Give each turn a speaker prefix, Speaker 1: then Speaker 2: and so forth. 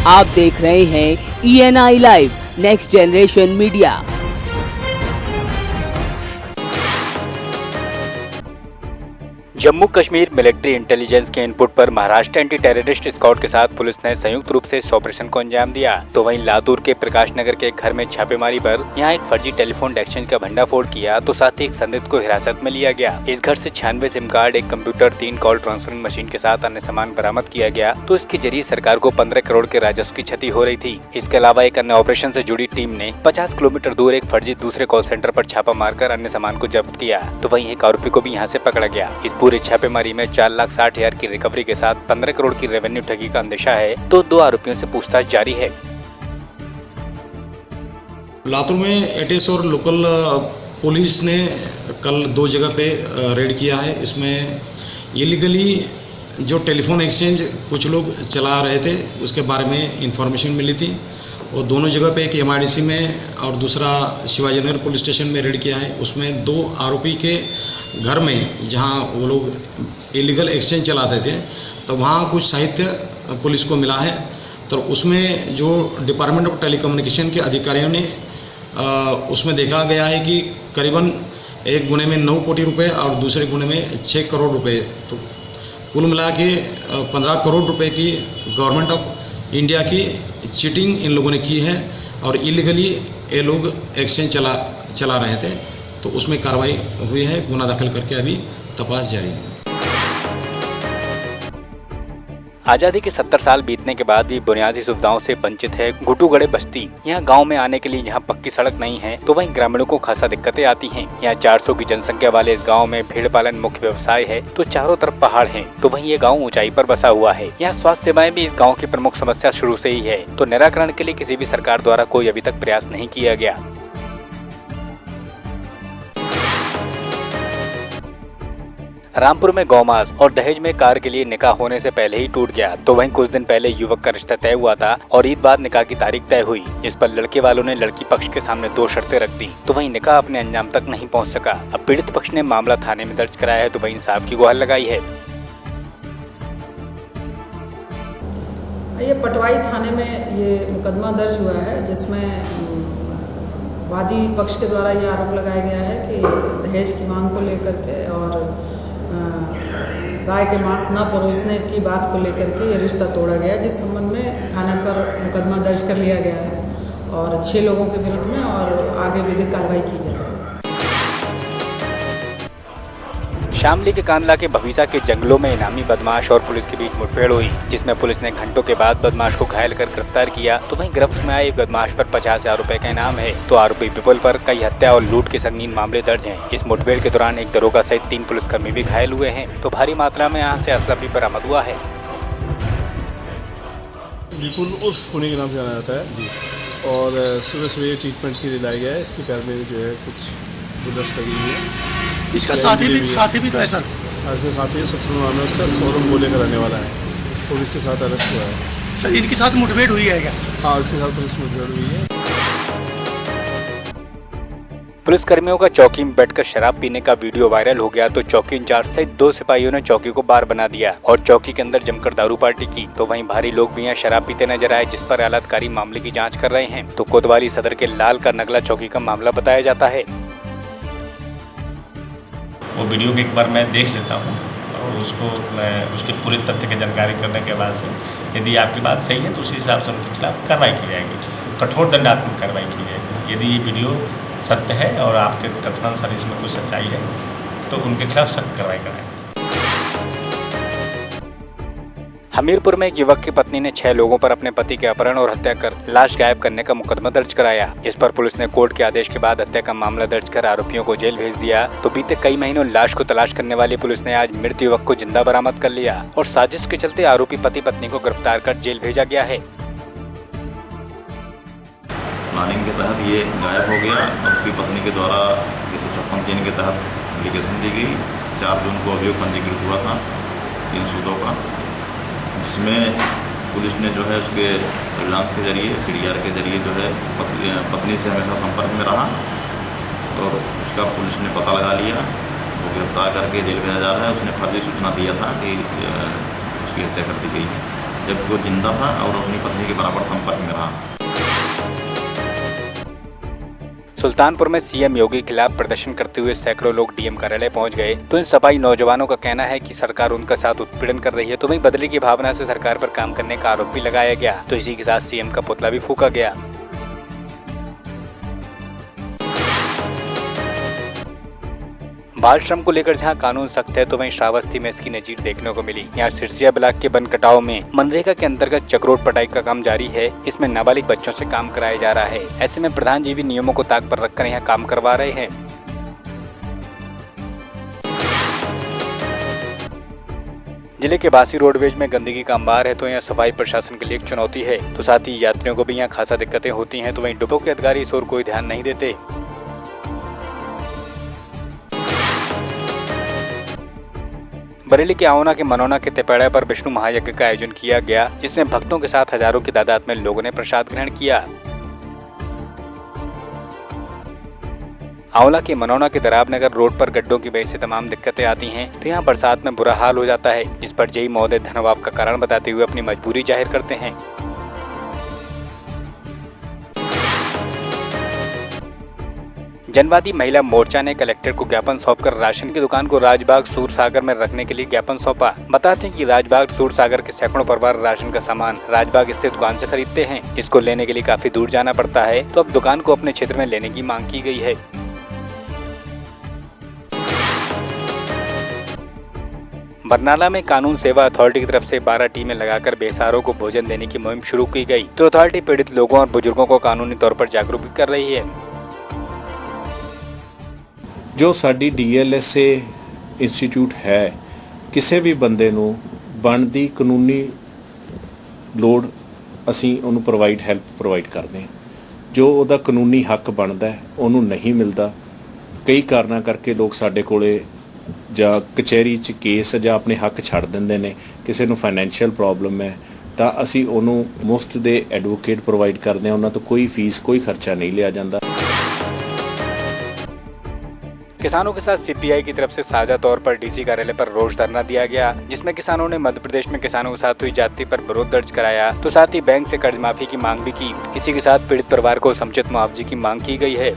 Speaker 1: आप देख रहे हैं ENI live next generation media.
Speaker 2: Jammu Kashmir military intelligence के इनपुट पर महाराष्ट्र एंटी टेररिस्ट स्क्वाड के साथ पुलिस ने संयुक्त रूप से इस ऑपरेशन को अंजाम दिया। तो वहीं लातूर के प्रकाश नगर के एक घर में छापेमारी पर यहां एक फर्जी टेलीफोन एक्सचेंज का भंडाफोड़ किया, तो साथ ही एक संदिग्ध को हिरासत में लिया गया। इस घर से 96 सिम कार्ड, एक कंप्यूटर, 3 कॉल ट्रांसफरिंग मशीन के साथ अन्य सामान बरामद किया गया। तो इसके जरिए सरकार को 15 करोड़ के राजस्व की क्षति हो रही थी। इसके अलावा एक अन्य ऑपरेशन से जुड़ी टीम ने 50 किलोमीटर दूर एक फर्जी दूसरे कॉल सेंटर पर छापा मारकर अन्य सामान को जब्त किया। तो वहीं एक आरोपी को भी यहाँ से पकड़ा गया। इस पूरी छापेमारी में 4,60,000 की रिकवरी के साथ 15 करोड़ की रेवेन्यू ठगी का अंदेशा है। तो 2 आरोपियों से पूछताछ जारी है।
Speaker 3: लातूर में एटीएस और लोकल पुलिस ने कल 2 जगह पे रेड किया है। इसमें इलीगली जो टेलीफोन एक्सचेंज कुछ लोग चला रहे थे उसके बारे में इंफॉर्मेशन मिली थी और दोनों जगह पे, एक MIDC में और दूसरा शिवाजी नगर पुलिस स्टेशन में रेड किया है। उसमें 2 आरोपी के घर में, जहां वो लोग इलीगल एक्सचेंज चलाते थे, तो वहाँ कुछ साहित्य पुलिस को मिला है। तो उसमें जो डिपार्टमेंट ऑफ टेलीकम्युनिकेशन के अधिकारियों ने उसमें देखा गया है कि करीबन एक गुने में 9 कोटी रुपए और दूसरे गुने में 6 करोड़ रुपए, तो कुल मिला के 15 करोड़ रुपए की गवर्नमेंट ऑफ इंडिया की चीटिंग इन लोगों ने की है और इलीगली ये लोग एक्सचेंज चला रहे थे। तो उसमें कार्रवाई हुई है, गुना दाखिल करके अभी तपास जारी है।
Speaker 2: आजादी के 70 साल बीतने के बाद भी बुनियादी सुविधाओं से वंचित है घुटूगड़े बस्ती। यहाँ गांव में आने के लिए जहाँ पक्की सड़क नहीं है, तो वहीं ग्रामीणों को खासा दिक्कतें आती हैं। यहाँ 400 की जनसंख्या वाले इस गांव में भेड़ पालन मुख्य व्यवसाय है, तो चारों तरफ पहाड़ हैं। तो वहीं ये गांव ऊंचाई पर बसा हुआ है। यहाँ स्वास्थ्य सेवाएं भी इस गाँव की प्रमुख समस्या शुरू से ही है। तो निराकरण के लिए किसी भी सरकार द्वारा कोई अभी तक प्रयास नहीं किया गया। रामपुर में गौमास और दहेज में कार के लिए निकाह होने से पहले ही टूट गया। तो वहीं कुछ दिन पहले युवक का रिश्ता तय हुआ था और ईद बाद निकाह की तारीख तय हुई, जिस पर लड़के वालों ने लड़की पक्ष के सामने 2 शर्तें रख दी। तो वहीं निकाह अपने अंजाम तक नहीं पहुंच सका। अब पीड़ित पक्ष ने मामला थाने में दर्ज कराया है, तो वहीं इंसाफ की गुहार लगाई है।
Speaker 4: ये पटवाई थाने में ये मुकदमा दर्ज हुआ है, जिसमें वादी पक्ष के द्वारा ये आरोप लगाया गया है कि दहेज की मांग को लेकर के और गाय के मांस न परोसने की बात को लेकर के ये रिश्ता तोड़ा गया, जिस संबंध में थाने पर मुकदमा दर्ज कर लिया गया है और 6 लोगों के विरुद्ध में और आगे विधिक कार्रवाई की जा रही है।
Speaker 2: शामली के कांदला के भविसा के जंगलों में इनामी बदमाश और पुलिस के बीच मुठभेड़ हुई, जिसमें पुलिस ने घंटों के बाद बदमाश को घायल कर गिरफ्तार किया। तो वहीं गिरफ्त में आए बदमाश पर 50,000 रुपए का इनाम है। तो आरोपी विपुल पर कई हत्या और लूट के संगीन मामले दर्ज हैं। इस मुठभेड़ के दौरान एक दरोगा सहित 3 पुलिसकर्मी भी घायल हुए हैं। तो भारी मात्रा में यहाँ से असला भी बरामद हुआ है।
Speaker 5: विपुल उर्फ पुणे के नाम से जाना जाता है और सुबह ट्रीटमेंट के लिए लाया गया है। इसके पैर में जो है कुछ दस्त लगी हुई है।
Speaker 6: इसका साथी भी तो ऐसा
Speaker 5: इसके साथी शत्रु नाम है उसका, सोरम बोले का रहने वाला है। तो इसके साथ अरेस्ट हुआ है।
Speaker 6: सर, इनके साथ मुठभेड़ हुई है क्या?
Speaker 5: हाँ, इसके साथ पुलिस मुठभेड़ हुई है।
Speaker 2: पुलिस कर्मियों का चौकी में बैठकर शराब पीने का वीडियो वायरल हो गया। तो चौकी इंचार्ज सहित 2 सिपाहियों ने चौकी को बार बना दिया और चौकी के अंदर जमकर दारू पार्टी की। तो वहीं भारी लोग भी यहाँ शराब पीते नजर आए, जिस पर आला अधिकारी मामले की जाँच कर रहे हैं। तो कोतवाली सदर के लाल का नगला चौकी का मामला बताया जाता है।
Speaker 7: वो वीडियो को एक बार मैं देख लेता हूँ और उसके पूरे तथ्य की जानकारी करने के बाद से यदि आपकी बात सही है तो उसी हिसाब से उनके खिलाफ कार्रवाई की जाएगी, कठोर दंडात्मक कार्रवाई की जाएगी। यदि ये वीडियो सत्य है और आपके कथनानुसार इसमें कोई सच्चाई है तो उनके खिलाफ सख्त कार्रवाई कराएं।
Speaker 2: हमीरपुर में एक युवक की पत्नी ने 6 लोगों पर अपने पति के अपहरण और हत्या कर लाश गायब करने का मुकदमा दर्ज कराया, जिस पर पुलिस ने कोर्ट के आदेश के बाद हत्या का मामला दर्ज कर आरोपियों को जेल भेज दिया। तो बीते कई महीनों लाश को तलाश करने वाली पुलिस ने आज मृत युवक को जिंदा बरामद कर लिया और साजिश के चलते आरोपी पति पत्नी को गिरफ्तार कर जेल भेजा गया है।
Speaker 8: प्लानिंग के तहत ये गायब हो गया और उसकी पत्नी के द्वारा 156(3) के तहत एप्लीकेशन दी गई। 4 जून को अभियोग पंजीकृत हुआ था 3 सूदों का, जिसमें पुलिस ने जो है उसके सर्विलांस के जरिए CDR के जरिए जो है पत्नी से हमेशा संपर्क में रहा और उसका पुलिस ने पता लगा लिया। वो गिरफ्तार करके जेल भेजा जा रहा है। उसने फर्जी सूचना दिया था कि उसकी हत्या कर दी गई है। जबकि वो जिंदा था और अपनी पत्नी के बराबर संपर्क में रहा।
Speaker 2: सुल्तानपुर में सीएम योगी के खिलाफ प्रदर्शन करते हुए सैकड़ों लोग डीएम कार्यालय पहुंच गए तो इन सफाई नौजवानों का कहना है कि सरकार उनका साथ उत्पीड़न कर रही है। तो वहीं बदले की भावना से सरकार पर काम करने का आरोप भी लगाया गया। तो इसी के साथ सीएम का पुतला भी फूंका गया। बाल श्रम को लेकर जहां कानून सख्त है तो वहीं श्रावस्ती में इसकी नजीर देखने को मिली। यहाँ सिरसिया ब्लॉक के बनकटाव में मनरेगा के अंतर्गत चक्रोट पटाई का काम जारी है। इसमें नाबालिग बच्चों से काम कराया जा रहा है। ऐसे में प्रधान जी भी नियमों को ताक पर रखकर यहाँ काम करवा रहे हैं। जिले के बासी रोडवेज में गंदगी का अंबार है तो यहाँ सफाई प्रशासन के लिए एक चुनौती है। तो साथ ही यात्रियों को भी यहाँ खासा दिक्कतें होती हैं। तो वहीं डिपो के अधिकारी इस ओर कोई ध्यान नहीं देते। बरेली के आओना के मनोना के तेपेड़ा पर विष्णु महायज्ञ का आयोजन किया गया, जिसमें भक्तों के साथ हजारों की तादाद में लोगों ने प्रसाद ग्रहण किया। आंवला के मनोना के दराब नगर रोड पर गड्ढों की वजह से तमाम दिक्कतें आती हैं। तो यहाँ बरसात में बुरा हाल हो जाता है, जिस पर जेई महोदय धन्यवाद का कारण बताते हुए अपनी मजबूरी जाहिर करते हैं। जनवादी महिला मोर्चा ने कलेक्टर को ज्ञापन सौंपकर राशन की दुकान को राजबाग सूरसागर में रखने के लिए ज्ञापन सौंपा। बताते हैं कि राजबाग सूरसागर के सैकड़ों परिवार राशन का सामान राजबाग स्थित दुकान से खरीदते हैं, जिसको लेने के लिए काफी दूर जाना पड़ता है। तो अब दुकान को अपने क्षेत्र में लेने की मांग की गई है। बरनाला में कानून सेवा अथॉरिटी की तरफ से 12 टीमें लगाकर बेसहारों को भोजन देने की मुहिम शुरू की गई। तो अथॉरिटी पीड़ित लोगों और बुजुर्गों को कानूनी तौर पर जागरूक भी कर रही है।
Speaker 9: जो साडी DLSA इंस्टीट्यूट है, किसी भी बंदे नूं बनदी कानूनी लोड़ असीं उहनूं प्रोवाइड हैल्प प्रोवाइड करते हैं। जो उहदा कानूनी हक बनदा है उहनूं नहीं मिलता। कई कारणों करके लोग साडे कोले जां कचहरी च केस जां अपने हक छड्ड दिंदे ने। किसी नूं फाइनैंशियल प्रॉब्लम है तां असीं उहनूं मुफ्त दे एडवोकेट प्रोवाइड करते हैं। उन्हां तों कोई फीस कोई खर्चा नहीं लिया जाता।
Speaker 2: किसानों के साथ CPI की तरफ से साझा तौर पर DC कार्यालय पर रोष धरना दिया गया, जिसमें किसानों ने मध्य प्रदेश में किसानों के साथ हुई जाति पर विरोध दर्ज कराया। तो साथ ही बैंक से कर्ज माफी की मांग भी की। इसी के साथ पीड़ित परिवार को समुचित मुआवजे की मांग की गई है।